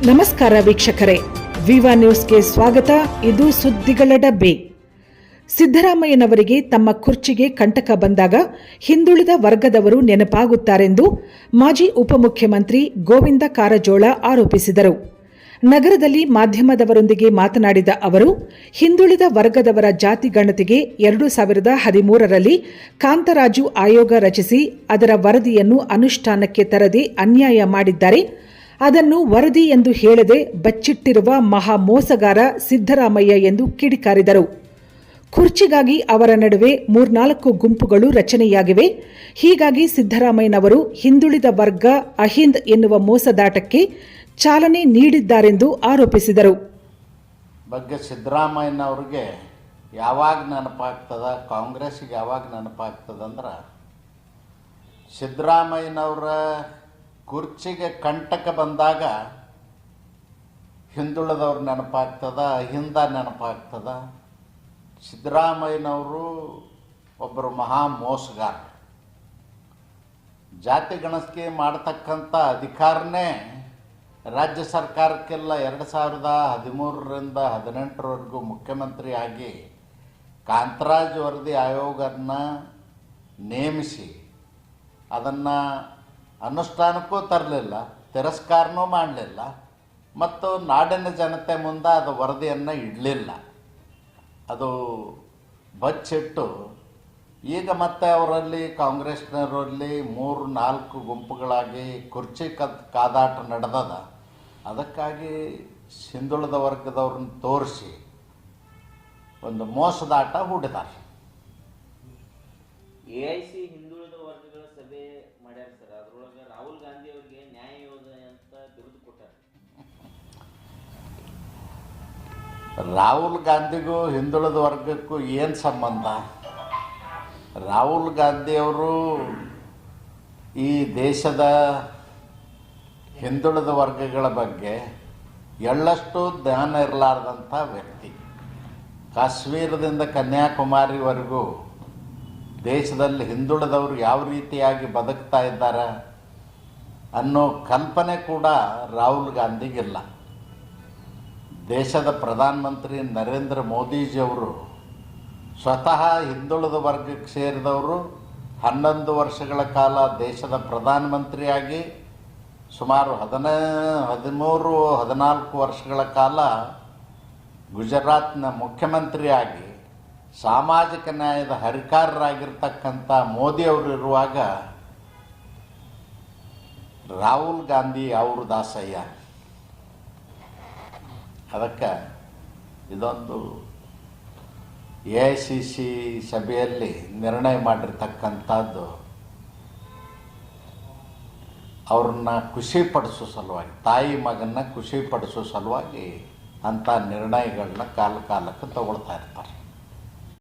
ನಮಸ್ಕಾರ ವೀಕ್ಷಕರೇ, ವಿವಾ ನ್ಯೂಸ್ಗೆ ಸ್ವಾಗತ. ಇದು ಸುದ್ದಿಗಳ ಡಬ್ಬಿ. ಸಿದ್ದರಾಮಯ್ಯನವರಿಗೆ ತಮ್ಮ ಕುರ್ಚಿಗೆ ಕಂಟಕ ಬಂದಾಗ ಹಿಂದುಳಿದ ವರ್ಗದವರು ನೆನಪಾಗುತ್ತಾರೆಂದು ಮಾಜಿ ಉಪಮುಖ್ಯಮಂತ್ರಿ ಗೋವಿಂದ ಕಾರಜೋಳ ಆರೋಪಿಸಿದರು. ನಗರದಲ್ಲಿ ಮಾಧ್ಯಮದವರೊಂದಿಗೆ ಮಾತನಾಡಿದ ಅವರು, ಹಿಂದುಳಿದ ವರ್ಗದವರ ಜಾತಿ ಗಣತಿಗೆ 2013ರಲ್ಲಿ ಕಾಂತರಾಜು ಆಯೋಗ ರಚಿಸಿ ಅದರ ವರದಿಯನ್ನು ಅನುಷ್ಠಾನಕ್ಕೆ ತರದೆ ಅನ್ಯಾಯ ಮಾಡಿದ್ದಾರೆ. ಅದನ್ನು ವರದಿ ಎಂದು ಹೇಳದೆ ಬಚ್ಚಿಟ್ಟಿರುವ ಮಹಾ ಮೋಸಗಾರ ಸಿದ್ದರಾಮಯ್ಯ ಎಂದು ಕಿಡಿಕಾರಿದರು. ಕುರ್ಚಿಗಾಗಿ ಅವರ ನಡುವೆ 3-4 ಗುಂಪುಗಳು ರಚನೆಯಾಗಿವೆ. ಹೀಗಾಗಿ ಸಿದ್ದರಾಮಯ್ಯನವರು ಹಿಂದುಳಿದ ವರ್ಗ ಅಹಿಂದ್ ಎನ್ನುವ ಮೋಸದಾಟಕ್ಕೆ ಚಾಲನೆ ನೀಡಿದ್ದಾರೆಂದು ಆರೋಪಿಸಿದರು. ಬಗ್ಗೆ ಸಿದ್ದರಾಮಯ್ಯನವ್ರಿಗೆ ಯಾವಾಗ ನೆನಪಾಗ್ತದ, ಕಾಂಗ್ರೆಸ್ಗೆ ಯಾವಾಗ ನೆನಪಾಗ್ತದ ಅಂದ್ರೆ, ಸಿದ್ದರಾಮಯ್ಯನವರ ಕುರ್ಚಿಗೆ ಕಂಟಕ ಬಂದಾಗ ಹಿಂದುಳಿದವ್ರು ನೆನಪಾಗ್ತದ, ಅಹಿಂದ ನೆನಪಾಗ್ತದ. ಸಿದ್ದರಾಮಯ್ಯನವರು ಒಬ್ಬರು ಮಹಾ ಮೋಸಗಾರ. ಜಾತಿ ಗಣತಿಗೆ ಮಾಡತಕ್ಕಂಥ ಅಧಿಕಾರನೇ ರಾಜ್ಯ ಸರ್ಕಾರಕ್ಕೆಲ್ಲ 2013ರಿಂದ 2018ರವರೆಗೂ ಮುಖ್ಯಮಂತ್ರಿ ಆಗಿ ಕಾಂತರಾಜ್ ವರದಿ ಆಯೋಗನ ನೇಮಿಸಿ ಅದನ್ನು ಅನುಷ್ಠಾನಕ್ಕೂ ತರಲಿಲ್ಲ, ತಿರಸ್ಕಾರನೂ ಮಾಡಲಿಲ್ಲ, ಮತ್ತು ನಾಡಿನ ಜನತೆ ಮುಂದೆ ಅದು ವರದಿಯನ್ನು ಇಡಲಿಲ್ಲ. ಅದು ಬಚ್ಚಿಟ್ಟು ಈಗ ಮತ್ತೆ ಅವರಲ್ಲಿ ಕಾಂಗ್ರೆಸ್ನವರಲ್ಲಿ 3-4 ಗುಂಪುಗಳಾಗಿ ಕುರ್ಚಿ ಕಾದಾಟ ನಡೆದದ. ಅದಕ್ಕಾಗಿ ಹಿಂದುಳಿದ ವರ್ಗದವ್ರನ್ನ ತೋರಿಸಿ ಒಂದು ಮೋಸದಾಟ ಹೂಡಿದ್ದಾರೆ. AIC ಹಿಂದುಳಿದ ವರ್ಗಗಳ ಸಭೆ ಮಾಡ್ಯಾರ ಸರ್. ಅದರೊಳಗೆ ರಾಹುಲ್ ಗಾಂಧಿ ಅವರಿಗೆ ನ್ಯಾಯ ಯೋಜನೆ ಅಂತ ಬಿರುದು ಕೊಟ್ಟಾರೆ. ರಾಹುಲ್ ಗಾಂಧಿಗೂ ಹಿಂದುಳಿದ ವರ್ಗಕ್ಕೂ ಏನು ಸಂಬಂಧ? ರಾಹುಲ್ ಗಾಂಧಿಯವರು ಈ ದೇಶದ ಹಿಂದುಳಿದ ವರ್ಗಗಳ ಬಗ್ಗೆ ಎಳ್ಳಷ್ಟು ಜ್ಞಾನ ಇರಲಾರ್ದಂಥ ವ್ಯಕ್ತಿ. ಕಾಶ್ಮೀರದಿಂದ ಕನ್ಯಾಕುಮಾರಿವರೆಗೂ ದೇಶದಲ್ಲಿ ಹಿಂದುಳಿದವರು ಯಾವ ರೀತಿಯಾಗಿ ಬದುಕ್ತಾ ಇದ್ದಾರೆ ಅನ್ನೋ ಕಲ್ಪನೆ ಕೂಡ ರಾಹುಲ್ ಗಾಂಧಿಗಿಲ್ಲ. ದೇಶದ ಪ್ರಧಾನಮಂತ್ರಿ ನರೇಂದ್ರ ಮೋದಿಜಿಯವರು ಸ್ವತಃ ಹಿಂದುಳಿದ ವರ್ಗಕ್ಕೆ ಸೇರಿದವರು 11 ವರ್ಷಗಳ ಕಾಲ ದೇಶದ ಪ್ರಧಾನಮಂತ್ರಿಯಾಗಿ ಸುಮಾರು 13-14 ವರ್ಷಗಳ ಕಾಲ ಗುಜರಾತ್ನ ಮುಖ್ಯಮಂತ್ರಿಯಾಗಿ ಸಾಮಾಜಿಕ ನ್ಯಾಯದ ಹರಿಕಾರರಾಗಿರ್ತಕ್ಕಂಥ ಮೋದಿಯವರು ಇರುವಾಗ ರಾಹುಲ್ ಗಾಂಧಿ ಅವರು ದಾಸಯ್ಯ. ಅದಕ್ಕೆ ಇದೊಂದು AICC ಸಭೆಯಲ್ಲಿ ನಿರ್ಣಯ ಮಾಡಿರ್ತಕ್ಕಂಥದ್ದು ಅವ್ರನ್ನ ಖುಷಿಪಡಿಸೋ ಸಲುವಾಗಿ, ತಾಯಿ ಮಗನ್ನ ಖುಷಿಪಡಿಸೋ ಸಲುವಾಗಿ ಅಂಥ ನಿರ್ಣಯಗಳನ್ನ ಕಾಲಕ್ಕೆ ತಗೊಳ್ತಾ ಇರ್ತಾರೆ.